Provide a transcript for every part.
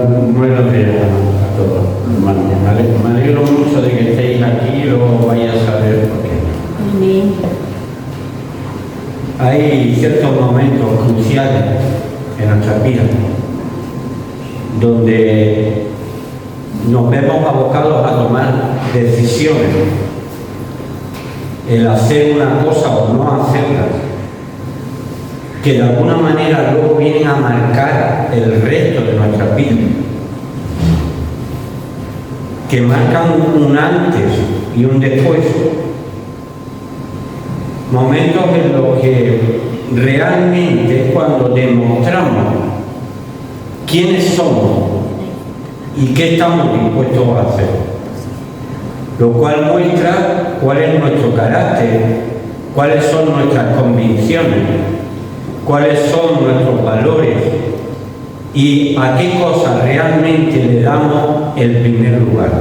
Buenos días a todos, hermanos. Me alegro mucho de que estéis aquí, lo vais a saber por qué. Amén. Hay ciertos momentos cruciales en nuestra vida donde nos vemos abocados a tomar decisiones, el hacer una cosa o no hacerla, que de alguna manera luego vienen a marcar el resto de nuestra vida, que marcan un antes y un después, momentos en los que realmente es cuando demostramos quiénes somos y qué estamos dispuestos a hacer, lo cual muestra cuál es nuestro carácter, cuáles son nuestras convicciones, cuáles son nuestros valores y a qué cosas realmente le damos el primer lugar.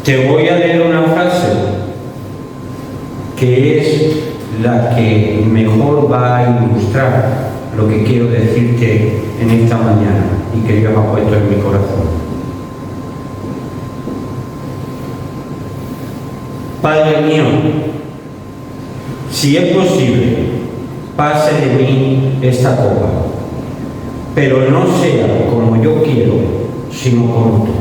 Te voy a leer una frase que es la que mejor va a ilustrar lo que quiero decirte en esta mañana y que Dios ha puesto en mi corazón. Padre mío, si es posible, pase de mí esta copa, pero no sea como yo quiero, sino como tú.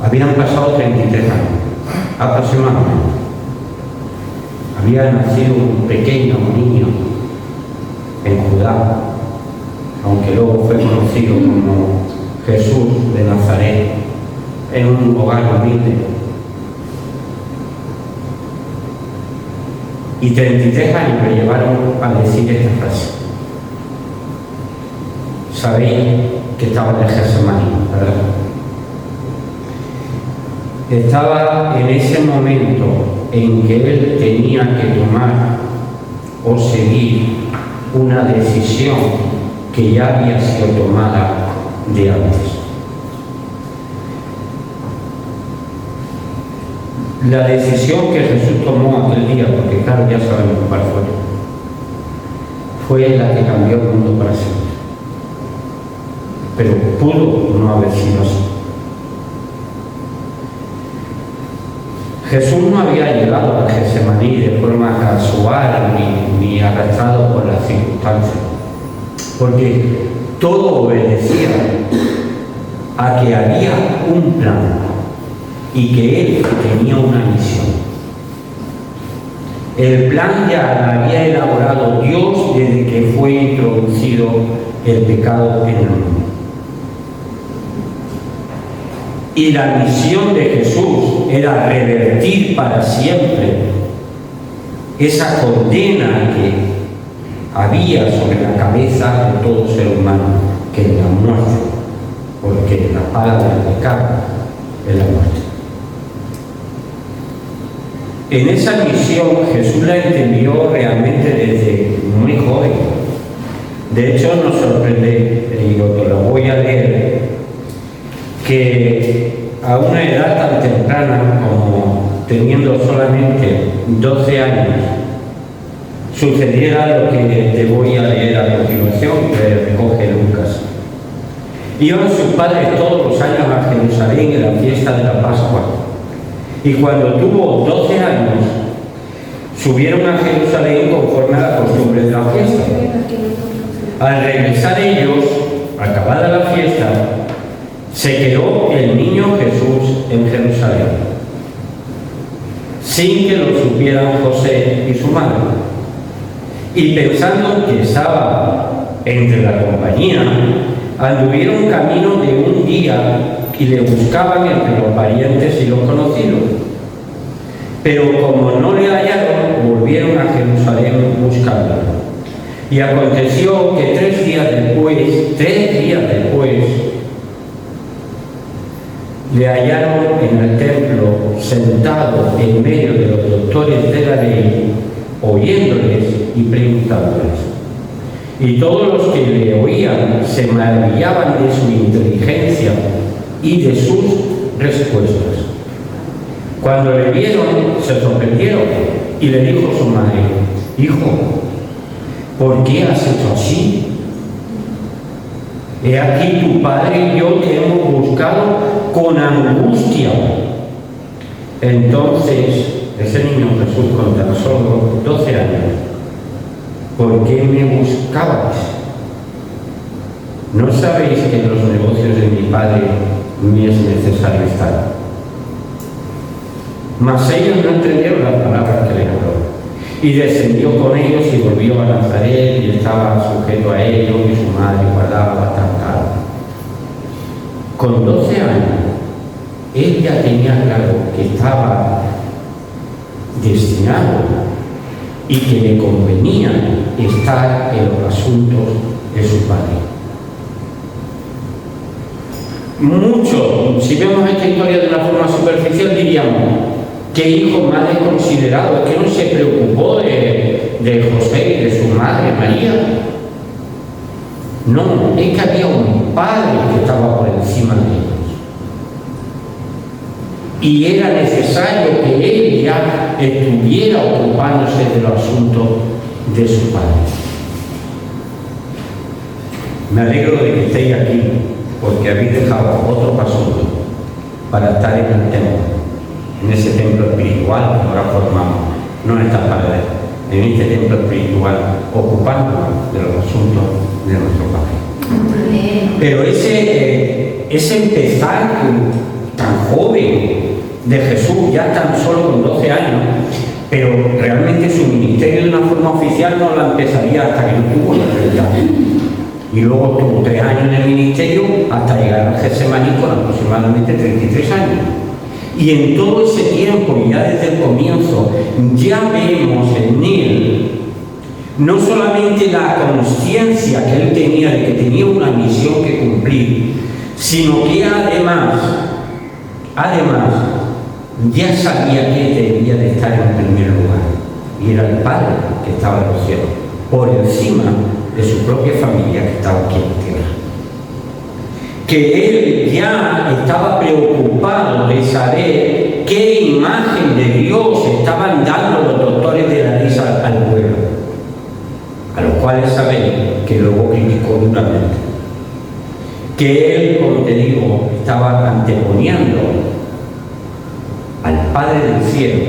Habían pasado 33 años, aproximadamente. Había nacido un pequeño niño en Judá, aunque luego fue conocido como Jesús de Nazaret, en un hogar humilde. Y 33 años me llevaron a decir esta frase. Sabéis que estaba en el Getsemaní, ¿verdad? Estaba en ese momento en que él tenía que tomar o seguir una decisión que ya había sido tomada de antes. La decisión que Jesús tomó aquel día, porque claro, ya sabemos cuál fue la que cambió el mundo para siempre. Pero pudo no haber sido así. Jesús no había llegado a Getsemaní de forma casual ni arrastrado por las circunstancias, porque todo obedecía a que había un plan y que él tenía una misión. El plan ya lo había elaborado Dios desde que fue introducido el pecado en el mundo. Y la misión de Jesús era revertir para siempre esa condena que había sobre la cabeza de todo ser humano, que es la muerte, porque la paga del pecado es la muerte. En esa misión Jesús la entendió realmente desde muy joven. De hecho nos sorprende, y te lo voy a leer, que a una edad tan temprana como teniendo solamente 12 años sucediera lo que te voy a leer a continuación, que recoge Lucas. Iban sus padres todos los años a Jerusalén en la fiesta de la Pascua, y cuando tuvo 12 años subieron a Jerusalén conforme a la costumbre de la fiesta. Al regresar ellos, acabada la fiesta, se quedó el niño Jesús en Jerusalén, sin que lo supieran José y su madre. Y pensando que estaba entre la compañía, anduvieron camino de un día y le buscaban entre los parientes y los conocidos. Pero como no le hallaron, volvieron a Jerusalén buscándolo. Y aconteció que 3 días después, le hallaron en el templo sentado en medio de los doctores de la ley, oyéndoles y preguntándoles. Y todos los que le oían se maravillaban de su inteligencia y de sus respuestas. Cuando le vieron, se sorprendieron y le dijo su madre: Hijo, ¿por qué has hecho así? He aquí tu padre y yo te hemos buscado con angustia. Entonces, ese niño Jesús con tan solo 12 años, ¿por qué me buscabais? ¿No sabéis que en los negocios de mi padre me es necesario estar? Mas ellos no entendieron las palabras que le habló. Y descendió con ellos y volvió a Nazaret y estaba sujeto a ellos y su madre guardaba bastante. Con 12 años, él ya tenía claro que estaba destinado y que le convenía estar en los asuntos de su padre. Muchos, si vemos esta historia de una forma superficial, diríamos: ¿qué hijo más desconsiderado? ¿Que no se preocupó de José y de su madre María? No, es que había un padre que estaba por encima de ellos. Y era necesario que él ya estuviera ocupándose de los asuntos de su padre. Me alegro de que estéis aquí, porque habéis dejado otros asuntos para estar en el templo, en ese templo espiritual que ahora formamos, no en estas paredes, en este templo espiritual, ocupándonos de los asuntos de nuestro Padre. Pero ese empezar tan joven de Jesús, ya tan solo con 12 años, pero realmente su ministerio de una forma oficial no la empezaría hasta que no tuvo los 30 años. Y luego tuvo 3 años en el ministerio hasta llegar a Getsemaní con aproximadamente 33 años. Y en todo ese tiempo, ya desde el comienzo, ya vemos en él no solamente la conciencia que él tenía de que tenía una misión que cumplir, sino que además, ya sabía que debía de estar en primer lugar. Y era el Padre que estaba en los cielos, por encima de su propia familia que estaba aquí en la tierra. Que él ya estaba preocupado de saber qué imagen de Dios estaban dando los doctores de la ley al pueblo, a los cuales sabéis que luego criticó duramente. Que él, como te digo, estaba anteponiendo al Padre del cielo,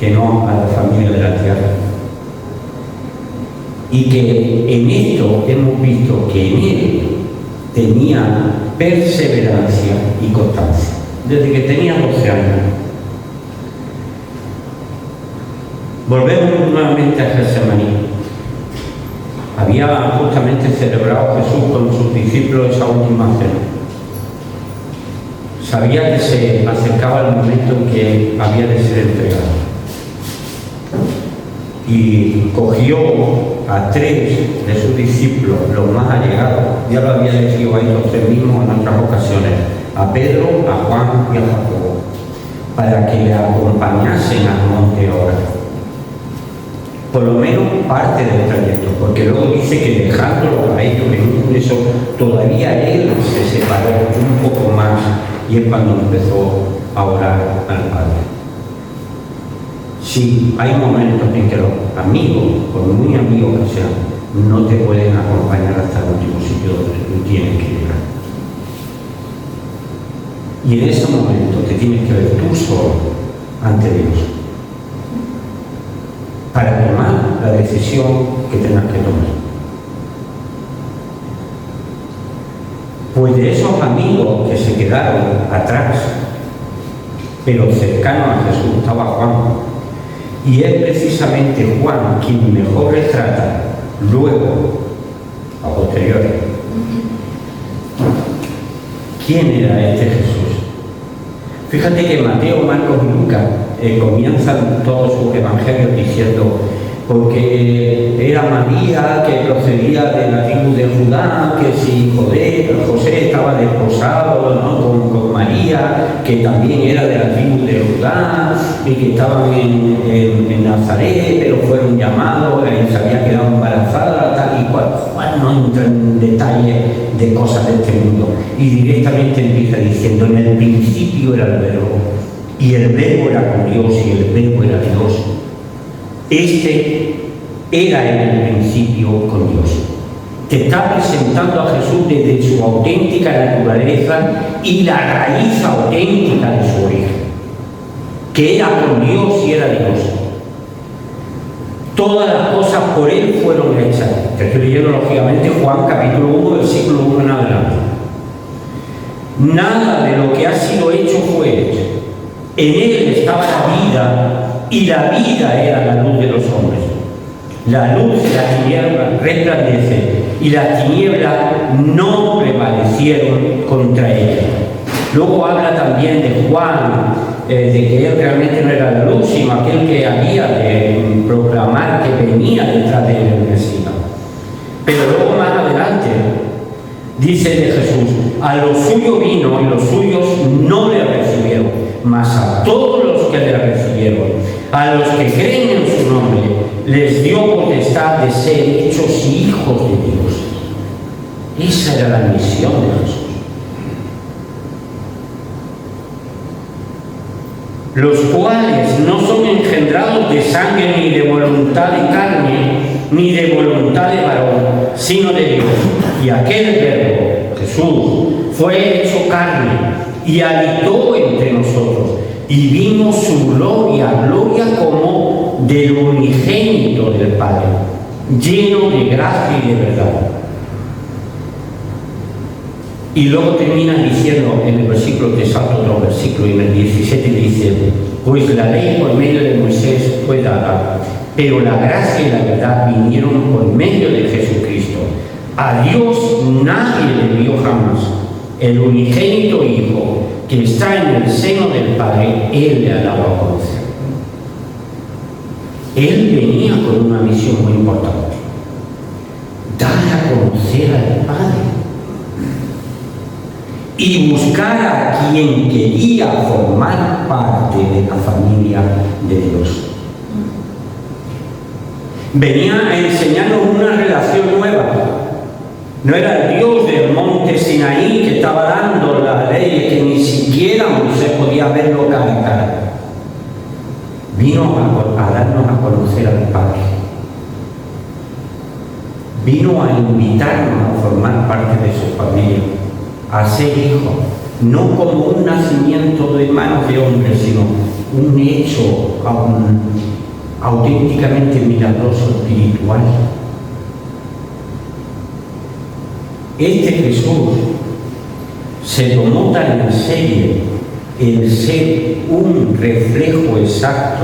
que no a la familia de la tierra. Y que en esto hemos visto que en él tenía perseverancia y constancia, desde que tenía 12 años. Volvemos nuevamente a Getsemaní. Había justamente celebrado Jesús con sus discípulos esa última cena. Sabía que se acercaba el momento en que había de ser entregado. Y cogió a 3 de sus discípulos, los más allegados, ya lo había elegido a ellos 3 mismos en otras ocasiones, a Pedro, a Juan y a Jacobo, para que le acompañasen al monte ahora. Por lo menos parte del trayecto, porque luego dice que dejándolo a ellos en un eso, todavía él se separó un poco más, y es cuando empezó a orar al Padre. Sí, hay momentos en que los amigos, por muy amigos que sean, no te pueden acompañar hasta el último sitio donde tú tienes que llegar. Y en ese momento te tienes que ver tú solo ante Dios para tomar la decisión que tengas que tomar. Pues de esos amigos que se quedaron atrás, pero cercanos a Jesús, estaba Juan. Y es precisamente Juan quien mejor retrata luego, a posteriori, quién era este Jesús. Fíjate que Mateo, Marcos y Lucas comienzan todos sus evangelios diciendo: porque era María, que procedía de la tribu de Judá, que si José estaba desposado, ¿no?, con María, que también era de la tribu de Judá, y que estaban en Nazaret, pero fueron llamados, y se había quedado embarazada, tal y cual. Juan no entra en detalle de cosas de este mundo, y directamente empieza diciendo: en el principio era el verbo, y el verbo era con Dios, y el verbo era Dios. Este era en el principio con Dios. Te está presentando a Jesús desde su auténtica naturaleza y la raíz auténtica de su origen, que era con Dios y era Dios. Todas las cosas por Él fueron hechas. Te estoy leyendo lógicamente Juan capítulo 1, versículo 1 en adelante. Nada de lo que ha sido hecho fue hecho. En Él estaba la vida y la vida era la luz de los hombres. La luz de la tiniebla resplandece y las tinieblas no prevalecieron contra ella. Luego habla también de Juan, de que él realmente no era la luz, sino aquel que había de proclamar que venía detrás de él el Mesías. Pero luego más adelante dice de Jesús: a los suyos vino y los suyos no le recibieron, mas a todos los que le recibieron, a los que creen en su nombre, les dio potestad de ser hechos hijos de Dios. Esa era la misión de Jesús. Los cuales no son engendrados de sangre, ni de voluntad de carne, ni de voluntad de varón, sino de Dios. Y aquel Verbo, Jesús, fue hecho carne y habitó entre nosotros, y vimos su gloria, gloria como del unigénito del Padre, lleno de gracia y de verdad. Y luego termina diciendo en el versículo, te salto otro versículo, y en el 17 dice: pues la ley por medio de Moisés fue dada, pero la gracia y la verdad vinieron por medio de Jesucristo. A Dios nadie le vio jamás. El unigénito Hijo que está en el seno del Padre, Él le ha dado a conocer. Él venía con una misión muy importante: dar a conocer al Padre y buscar a quien quería formar parte de la familia de Dios. Venía a enseñarnos una relación nueva. No era el Dios del monte Sinaí que estaba dando la ley, que ni siquiera Moisés podía verlo cara a cara. Vino a darnos a conocer al Padre. Vino a invitarnos a formar parte de su familia, a ser hijos, no como un nacimiento de manos de hombres, sino un hecho auténticamente milagroso, espiritual. Este Jesús se tomó tan en serio el ser un reflejo exacto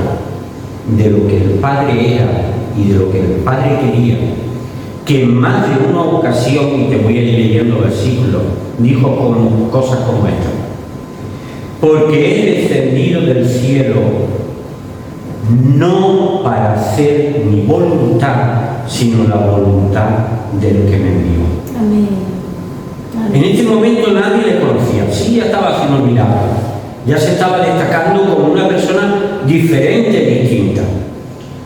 de lo que el Padre era y de lo que el Padre quería, que en más de una ocasión, y te voy a ir leyendo versículos, dijo cosas como esta: porque he descendido del cielo no para hacer mi voluntad, sino la voluntad del que me envió. Amén. En este momento nadie le conocía. Sí, ya estaba haciendo milagros, ya se estaba destacando como una persona diferente, distinta.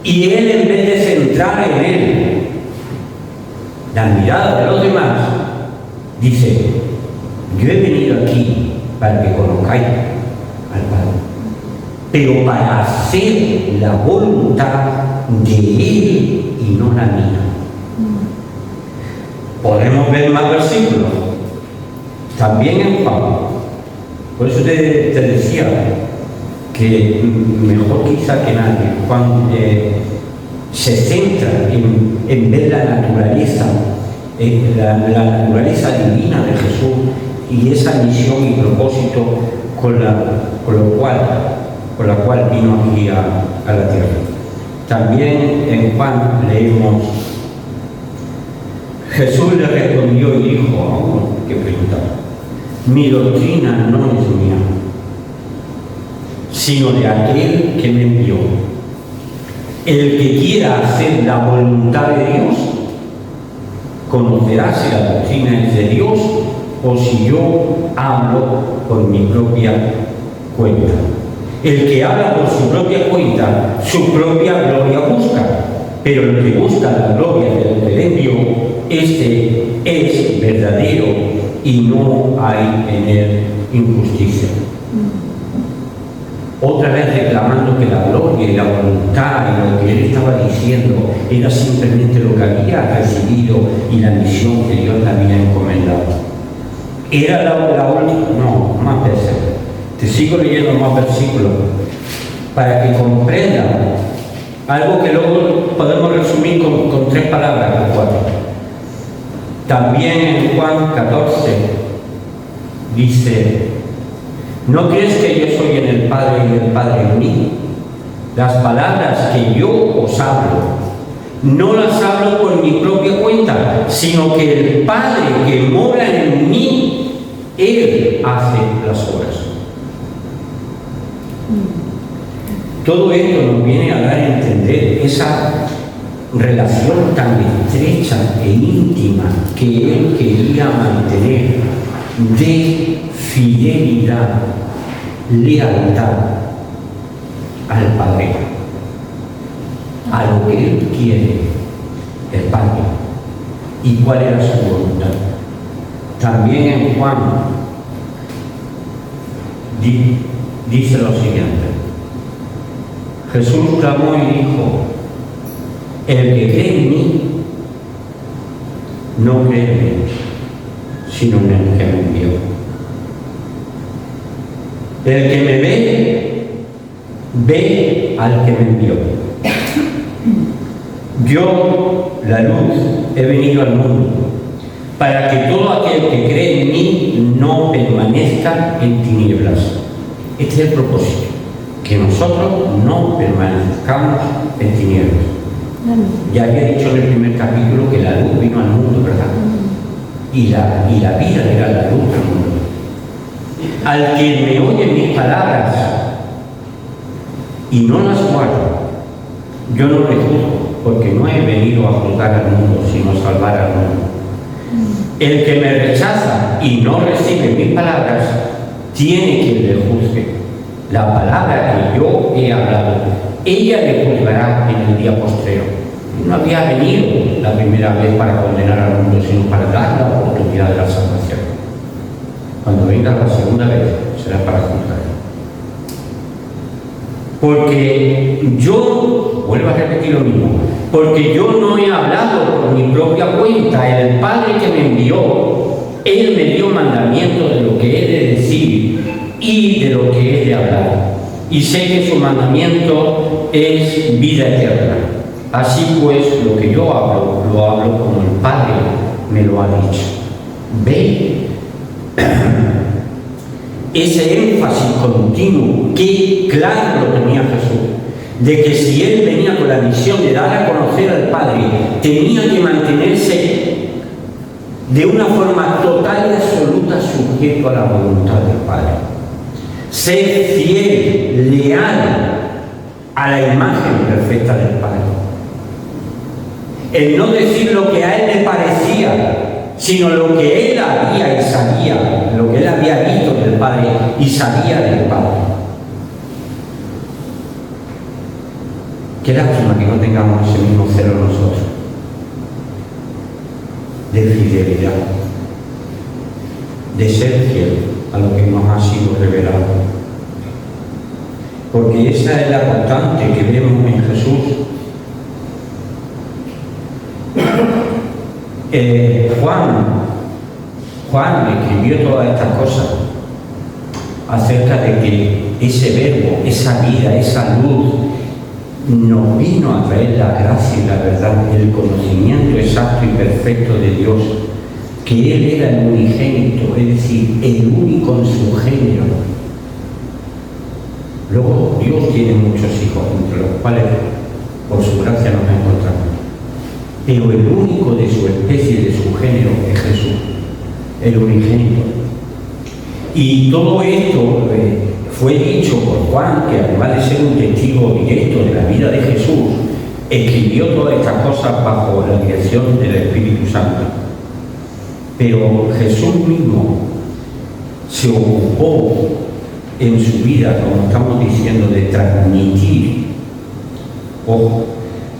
Y él, en vez de centrar en él la mirada de los demás, dice: yo he venido aquí para que conozcáis al Padre, pero para hacer la voluntad de Él y no la mía. Podemos ver más versículos, también en Juan. Por eso te decía que mejor quizá que nadie, Juan se centra en ver la naturaleza, la naturaleza divina de Jesús y esa misión y propósito con la cual vino aquí a la tierra. También en Juan leemos: Jesús le respondió y dijo, ¿qué pregunta? Mi doctrina no es mía, sino de aquel que me envió. El que quiera hacer la voluntad de Dios conocerá si la doctrina es de Dios o si yo hablo por mi propia cuenta. El que habla por su propia cuenta, su propia gloria busca, pero el que busca la gloria del que le envió, este es verdadero y no hay en él injusticia. otra vez reclamando que la gloria y la voluntad y lo que él estaba diciendo era simplemente lo que había recibido y la misión que Dios le había encomendado. Era la última, no, más veces. Te sigo leyendo más versículos para que comprendan algo que luego podemos resumir con 3 palabras o 4. También en Juan 14 dice: ¿no crees que yo soy en el Padre y el Padre en mí? Las palabras que yo os hablo, no las hablo por mi propia cuenta, sino que el Padre que mora en mí, Él hace las obras. Todo esto nos viene a dar a entender esa relación tan estrecha e íntima que Él quería mantener de fidelidad, lealtad al Padre, a lo que Él quiere, el Padre, y cuál era su voluntad. También en Juan dice lo siguiente: Jesús clamó y dijo: el que cree en mí, no cree en mí, sino en el que me envió. El que me ve, ve al que me envió. Yo, la luz, he venido al mundo, para que todo aquel que cree en mí no permanezca en tinieblas. Este es el propósito, que nosotros no permanezcamos en tinieblas. Ya había dicho en el primer capítulo que la luz vino al mundo, ¿verdad? Y la vida era la luz del mundo. Al que me oye mis palabras y no las guarda, yo no le juzgo, porque no he venido a juzgar al mundo, sino a salvar al mundo. El que me rechaza y no recibe mis palabras, tiene quien le juzgue. La palabra que yo he hablado, ella le juzgará en el día postrero. No había venido la primera vez para condenar al mundo, sino para dar la oportunidad de la salvación. Cuando venga la segunda vez, será para juzgar. Porque yo, vuelvo a repetir lo mismo, porque yo no he hablado por mi propia cuenta. El Padre que me envió, Él me dio mandamiento de lo que he de decir y de lo que he de hablar. Y sé que su mandamiento es vida eterna. Así pues, lo que yo hablo, lo hablo como el Padre me lo ha dicho. ¿Ve? Ese énfasis continuo, que claro lo tenía Jesús, de que si Él venía con la misión de dar a conocer al Padre, tenía que mantenerse de una forma total y absoluta sujeto a la voluntad del Padre. Ser fiel, leal a la imagen perfecta del Padre. El no decir lo que a Él le parecía, sino lo que Él había y sabía, lo que Él había visto del Padre y sabía del Padre. Qué lástima que no tengamos ese mismo celo nosotros, de fidelidad, de ser fiel a lo que nos ha sido revelado. Porque esa es la constante que vemos en Jesús. Juan escribió todas estas cosas acerca de que ese verbo, esa vida, esa luz nos vino a traer la gracia y la verdad, el conocimiento exacto y perfecto de Dios, que Él era el unigénito, es decir, el único en su género. Luego Dios tiene muchos hijos, entre los cuales por su gracia nos encontramos. Pero el único de su especie, de su género, es Jesús, el unigénito. Y todo esto fue dicho por Juan, que además de ser un testigo directo de la vida de Jesús, escribió todas estas cosas bajo la dirección del Espíritu Santo. Pero Jesús mismo se ocupó en su vida, como estamos diciendo, de transmitir, ojo,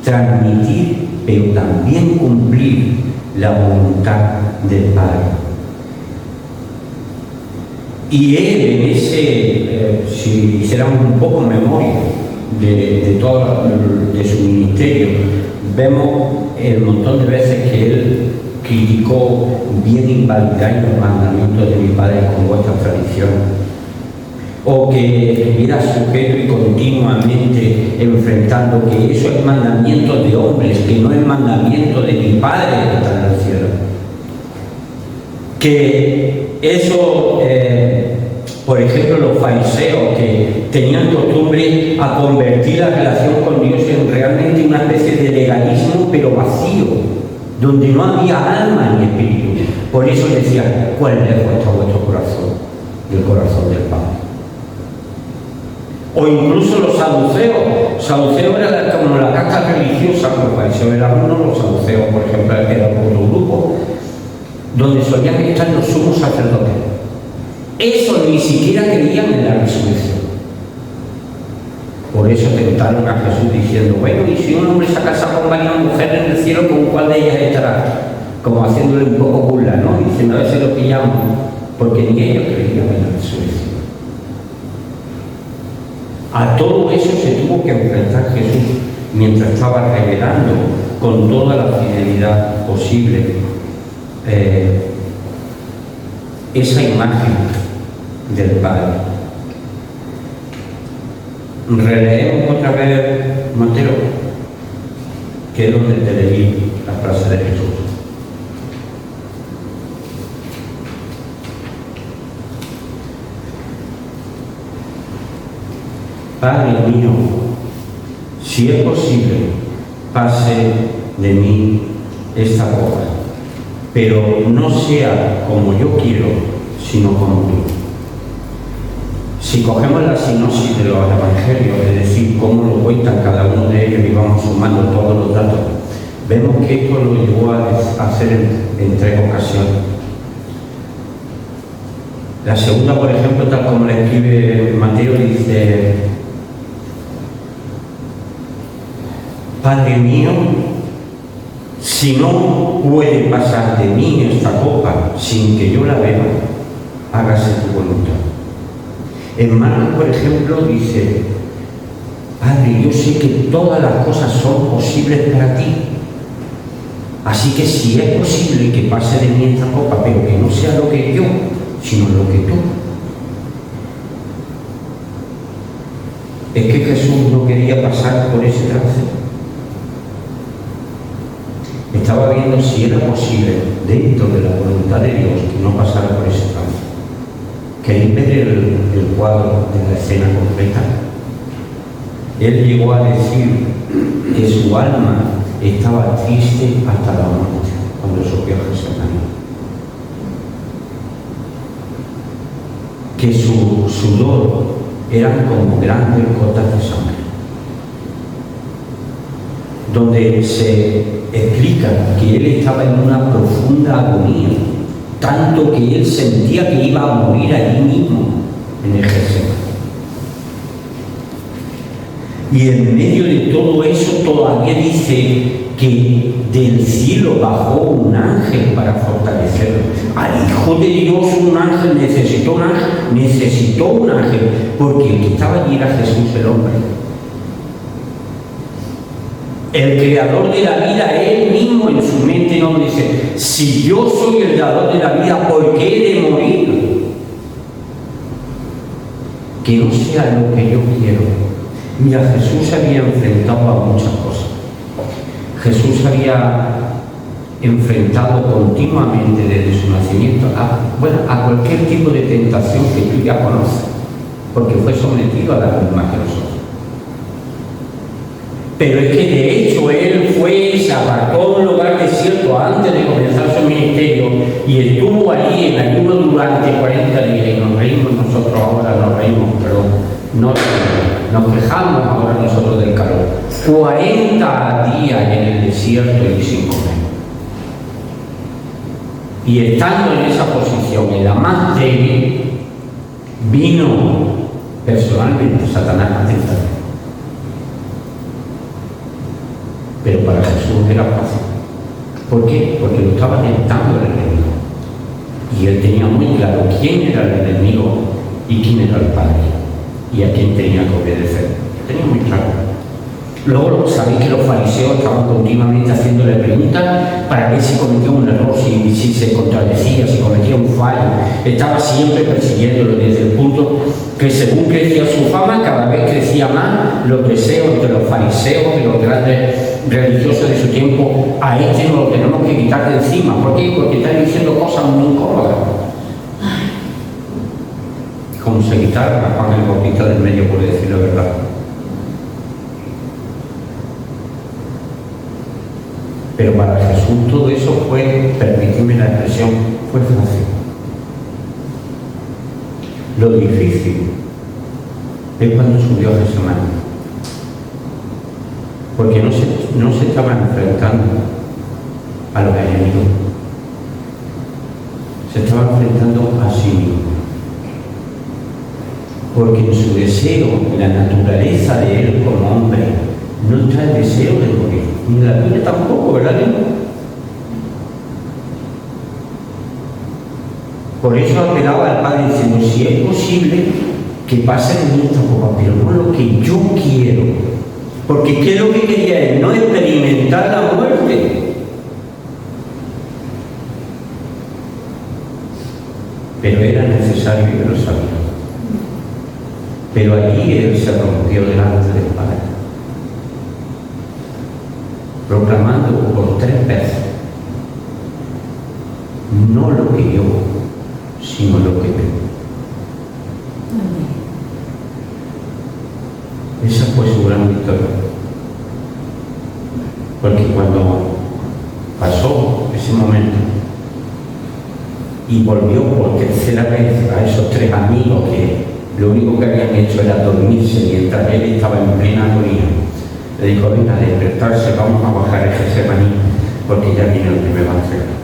transmitir, pero también cumplir la voluntad del Padre. Y Él, en ese si hiciéramos un poco memoria de todo de su ministerio, vemos el montón de veces que él criticó: bien invalidáis los mandamientos de mi padre con vuestras tradiciones, o que estuviera sujeto y continuamente enfrentando que eso es mandamiento de hombres, que no es mandamiento de mi padre que está en el cielo. Que eso, por ejemplo, los fariseos que tenían costumbre a convertir la relación con Dios en realmente una especie de legalismo, pero vacío, donde no había alma ni espíritu. Por eso decía: ¿cuál lejos está vuestro corazón del corazón del Padre? O incluso los saduceos. Saduceos era como la casta religiosa, los fariseos eran uno, los saduceos, por ejemplo, era otro grupo, donde solían estar los sumos sacerdotes. Esos ni siquiera creían en la resurrección. Por eso tentaron a Jesús diciendo: bueno, y si un hombre se casa con varias mujeres en el cielo, ¿con cuál de ellas estará? Como haciéndole un poco burla, ¿no? Diciendo: a veces lo pillamos, porque ni ellos creían en la resurrección. A todo eso se tuvo que enfrentar Jesús mientras estaba revelando con toda la fidelidad posible esa imagen del Padre. Releemos otra vez Mateo, que es donde te leí la frase de Jesús. Padre mío, si es posible, pase de mí esta copa, pero no sea como yo quiero, sino como tú. Si cogemos la sinopsis de los evangelios, es decir, cómo lo cuentan cada uno de ellos y vamos sumando todos los datos, vemos que esto lo llevó a hacer en 3 ocasiones. La segunda, por ejemplo, tal como le escribe Mateo, dice: Padre mío, si no puede pasar de mí esta copa sin que yo la beba, hágase tu voluntad. En Marcos, por ejemplo, dice: Padre, yo sé que todas las cosas son posibles para ti, así que si es posible que pase de mí esta copa, pero que no sea lo que yo, sino lo que tú. Es que Jesús no quería pasar por ese trance. Estaba viendo si era posible, dentro de la voluntad de Dios, que no pasara por ese trance. ¿Queréis ver el cuadro de la escena completa? Él llegó a decir que su alma estaba triste hasta la muerte cuando subió a Getsemaní. Que su sudor eran como grandes gotas de sangre. Donde se explica que él estaba en una profunda agonía, tanto que él sentía que iba a morir allí mismo, en el Getsemaní. Y en medio de todo eso todavía dice que del cielo bajó un ángel para fortalecerlo. Al Hijo de Dios un ángel necesitó un ángel, porque el que estaba allí era Jesús el hombre. El creador de la vida, él mismo en su mente nos dice: si yo soy el creador de la vida, ¿por qué he de morir? Que no sea lo que yo quiero. Mira, Jesús se había enfrentado a muchas cosas. Jesús se había enfrentado continuamente desde su nacimiento a cualquier tipo de tentación que tú ya conoces, porque fue sometido a la misma que nosotros. Pero es que de hecho él fue y se apartó a un lugar desierto antes de comenzar su ministerio y estuvo allí en ayuno durante 40 días, y nos reímos nosotros ahora, nos quejamos ahora nosotros del calor. 40 días en el desierto y sin comer. Y estando en esa posición, en la más débil, vino personalmente Satanás a tentarle. Pero para Jesús era fácil. ¿Por qué? Porque lo estaba tentando el enemigo. Y él tenía muy claro quién era el enemigo y quién era el Padre. y a quién tenía que obedecer. Lo tenía muy claro. Luego sabéis que los fariseos estaban continuamente haciéndole preguntas para ver si cometía un error, si se contradecía, si cometía un fallo. Estaba siempre persiguiéndolo desde el punto que según crecía su fama, cada vez crecía más los deseos de los fariseos, de los grandes religiosos de su tiempo. A este no lo tenemos que quitar de encima. ¿Por qué? Porque está diciendo cosas muy incómodas. Como se quitara a Juan el Bautista del medio, por decirlo de verdad. Pero para Jesús todo eso fue, permitidme la expresión, fue fácil. Lo difícil es cuando subió a Getsemaní. Porque no se estaba enfrentando a los enemigos. Se estaba enfrentando a sí mismo. Porque en su deseo, en la naturaleza de él como hombre, no está el deseo de morir. Ni la tuya tampoco, ¿verdad? Por eso apelaba al Padre diciendo, si es posible que pase en mí esta copa, pero no lo que yo quiero. Porque ¿qué es lo que quería él? No experimentar la muerte. Pero era necesario, yo lo sabía. Pero allí él se rompió delante del Padre, proclamando por 3 veces, no lo que yo, sino lo que veo. Esa fue su gran victoria. Porque cuando pasó ese momento y volvió por tercera vez a esos 3 amigos que lo único que habían hecho era dormirse mientras él estaba en plena agonía, le dijo, venga, a despertarse, vamos a bajar el Getsemaní, porque ya viene el que me va a entregar.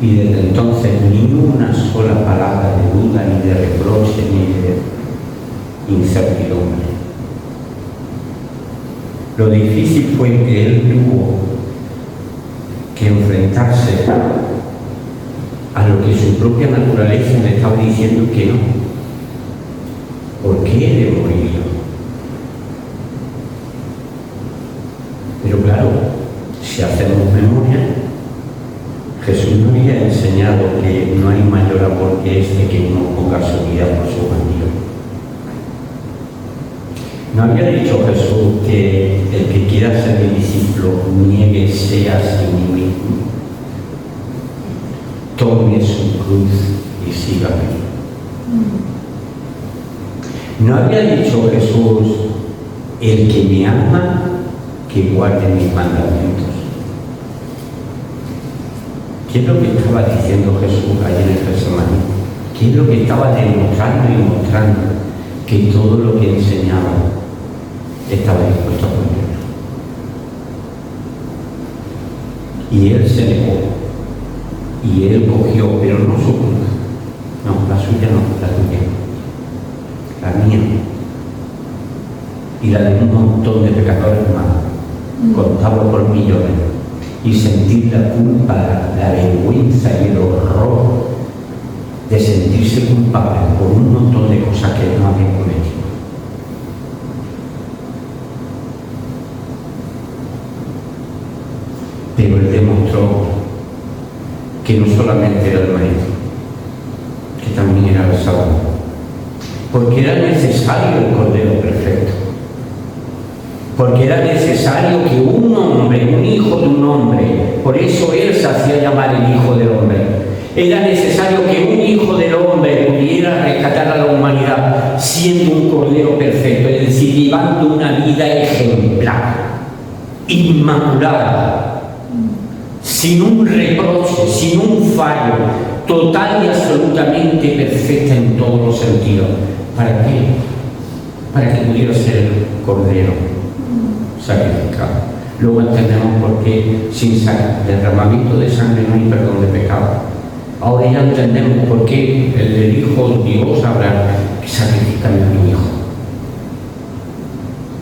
Y desde entonces ni una sola palabra de duda, ni de reproche, ni de incertidumbre. Lo difícil fue que él tuvo que enfrentarse a lo que su propia naturaleza le estaba diciendo que no. ¿Por qué he de morir yo? Pero claro, si hacemos memoria, Jesús nos había enseñado que no hay mayor amor que este, que uno ponga su vida por sus amigos. ¿No había dicho Jesús que el que quiera ser mi discípulo niéguese a sí mismo, tome su cruz y sígame? ¿No había dicho Jesús, el que me ama, que guarde mis mandamientos? ¿Qué es lo que estaba diciendo Jesús allí en el Getsemaní? ¿Qué es lo que estaba demostrando y mostrando? Que todo lo que enseñaba estaba dispuesto a cumplirlo. Y él se negó. Y él cogió, pero no su cruz. No, la suya no, la tuya. La mía. Y la de un montón de pecadores más, contados por millones. Y sentir la culpa, la vergüenza y el horror de sentirse culpable por un montón de cosas que no había cometido. Pero él demostró que no solamente era el maestro, que también era el Salvador, porque era necesario el Cordero perfecto, porque era necesario que un hombre, un hijo de un hombre, por eso él se hacía llamar el Hijo del Hombre, era necesario que un hijo del hombre pudiera rescatar a la humanidad siendo un Cordero perfecto, es decir, llevando una vida ejemplar, inmaculada, sin un reproche, sin un fallo, total y absolutamente perfecta en todos los sentidos. ¿Para qué? Para que pudiera ser el Cordero sacrificado. Luego entendemos por qué sin derramamiento de sangre no hay perdón de pecado. Ahora ya entendemos por qué el Hijo de Dios habrá que sacrificar a tu Hijo.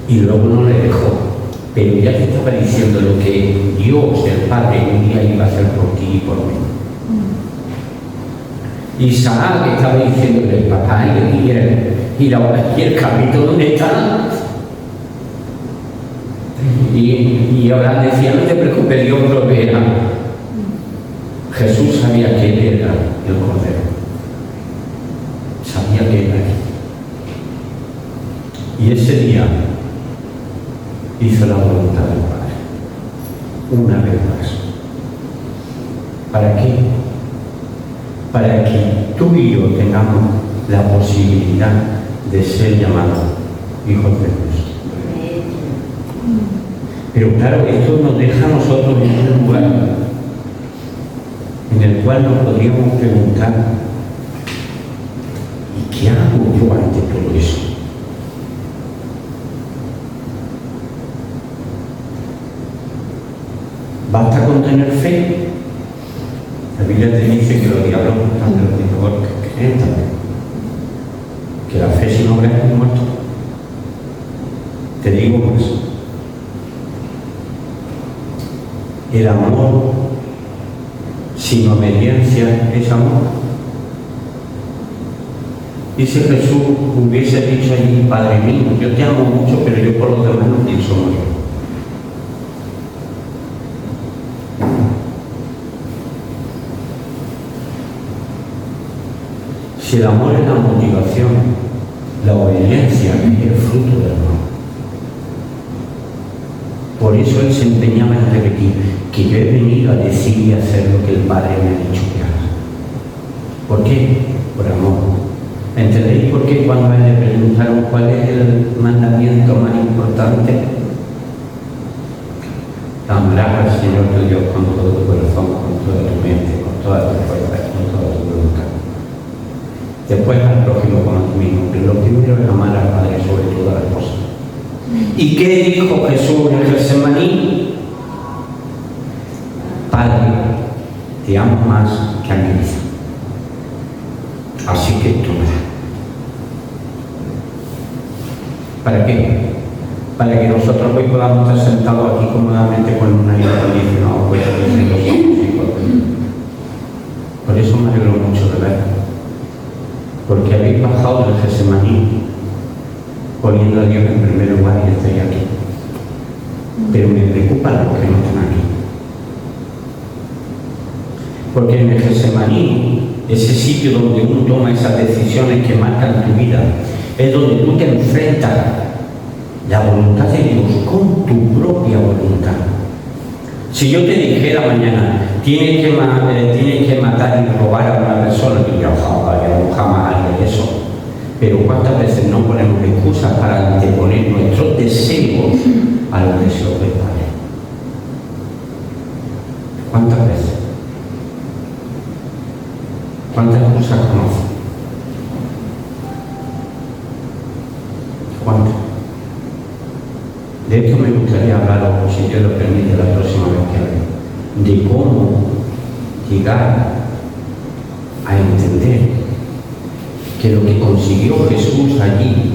Y luego no le dejó. Pero ya te estaba diciendo lo que Dios, el Padre, un día iba a hacer por ti y por mí. Isaac estaba diciéndole, papá, y él, ¿Y el cabrito dónde está? Y Abraham decía, no te preocupes, Dios proveerá. Jesús sabía que él era el Cordero. Sabía que era él. Y ese día hizo la voluntad del Padre. Una vez más. ¿Para qué? Para que tú y yo tengamos la posibilidad de ser llamados hijos de Dios. Pero claro, esto nos deja a nosotros en un lugar en el cual nos podríamos preguntar, ¿y qué hago yo ante todo eso? ¿Basta con tener fe? La Biblia te dice que los diablos están de los mejores que creen también. Que la fe sin obras es muerto. Te digo más. El amor sin obediencia es amor. Y si Jesús hubiese dicho allí, Padre mío, yo te amo mucho, pero yo por los demás no pienso morir. Si el amor es la motivación, la obediencia es el fruto del amor. Por eso él se empeñaba en repetir que yo he venido a decir y a hacer lo que el Padre me ha dicho que haga. ¿Por qué? Por amor. ¿Entendéis por qué cuando a él le preguntaron cuál es el mandamiento más importante? Amarás al Señor tu Dios con todo tu corazón, con toda tu mente, con toda tu fuerza, con toda tu voluntad. Después al prójimo como a ti mismo, pero lo primero es amar al Padre sobre todas las cosas. ¿Y qué dijo Jesús en Getsemaní? Padre, te amo más que a mi vida. Así que tú. ¿Para qué? Para que nosotros hoy podamos estar sentados aquí cómodamente con un aire acondicionado puesto en los ojos. Por eso me alegro mucho de ver. Porque habéis bajado del Getsemaní poniendo a Dios en primer lugar y estoy aquí. Pero me preocupan los que no están aquí. Porque en el Getsemaní, ese sitio donde uno toma esas decisiones que marcan tu vida, es donde tú te enfrentas la voluntad de Dios con tu propia voluntad. Si yo te dijera mañana, tienes que matar y robar a una persona, diría, jamás haría eso. Pero ¿cuántas veces no ponemos excusas para anteponer nuestros deseos a los deseos del Padre? ¿Cuántas veces? ¿Cuántas excusas conoces? ¿Cuántas? De esto me gustaría hablaros, si Dios lo permite, la próxima vez que hable, de cómo llegar a entender que lo que consiguió Jesús allí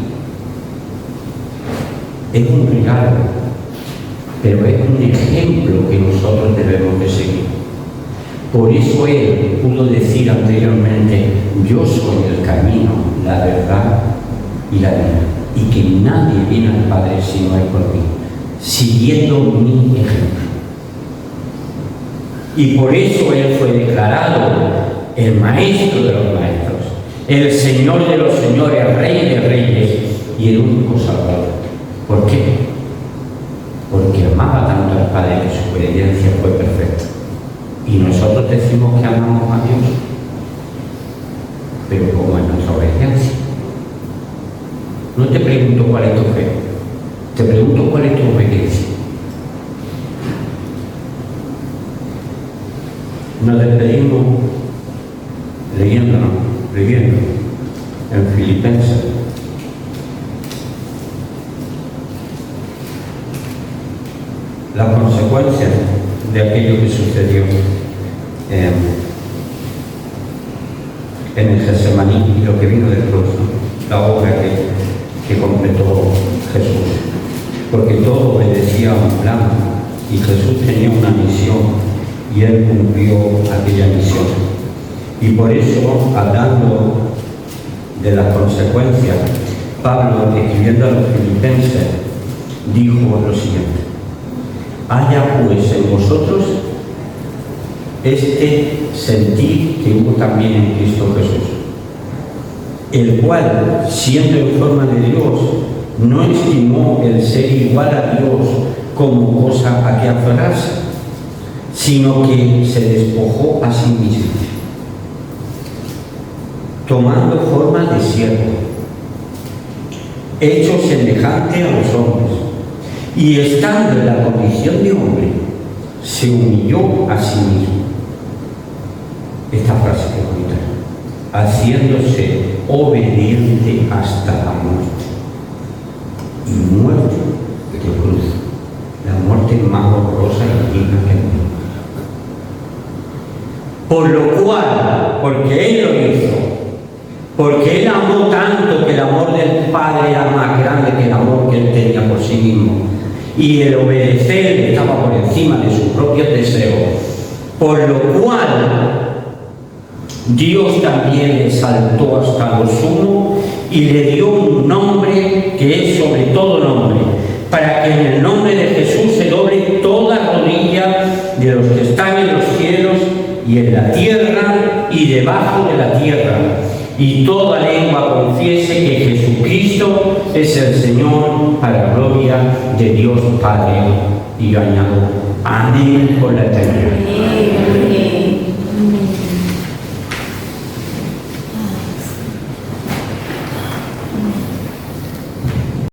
es un regalo, pero es un ejemplo que nosotros debemos de seguir. Por eso él pudo decir anteriormente, yo soy el camino, la verdad y la vida, y que nadie viene al Padre si no es por mí, siguiendo mi ejemplo. Y por eso él fue declarado el maestro de los maestros, el Señor de los señores, el Rey de reyes y el único Salvador. ¿Por qué? Porque amaba tanto al Padre que su obediencia fue perfecta. Y nosotros decimos que amamos a Dios, pero ¿cómo es nuestra obediencia? No te pregunto cuál es tu fe, te pregunto cuál es tu obediencia. Nos despedimos leyendo en Filipenses. Las consecuencias de aquello que sucedió en el Getsemaní y lo que vino después, ¿no? La obra que completó Jesús. Porque todo obedecía a un plan y Jesús tenía una misión y él cumplió aquella misión. Y por eso, hablando de las consecuencias, Pablo, escribiendo a los filipenses, dijo lo siguiente: haya pues en vosotros este sentir que hubo también en Cristo Jesús, el cual, siendo en forma de Dios, no estimó el ser igual a Dios como cosa a que aferrarse, sino que se despojó a sí mismo, tomando forma de siervo, hecho semejante a los hombres, y estando en la condición de hombre, se humilló a sí mismo. Esta frase que bonita: haciéndose obediente hasta la muerte, y muerte de cruz, la muerte más horrorosa y digna que hay. Por lo cual, porque Él lo hizo, porque Él amó tanto que el amor del Padre era más grande que el amor que Él tenía por sí mismo, y el obedecer estaba por encima de sus propios deseos, por lo cual Dios también le exaltó hasta lo sumo y le dio un nombre que es sobre todo nombre, para que en el nombre de Jesús se doble toda rodilla de los que están en los cielos y en la tierra y debajo de la tierra, y toda lengua confiese que Jesucristo es el Señor, para gloria de Dios Padre. Y yo añado, amén por la eternidad.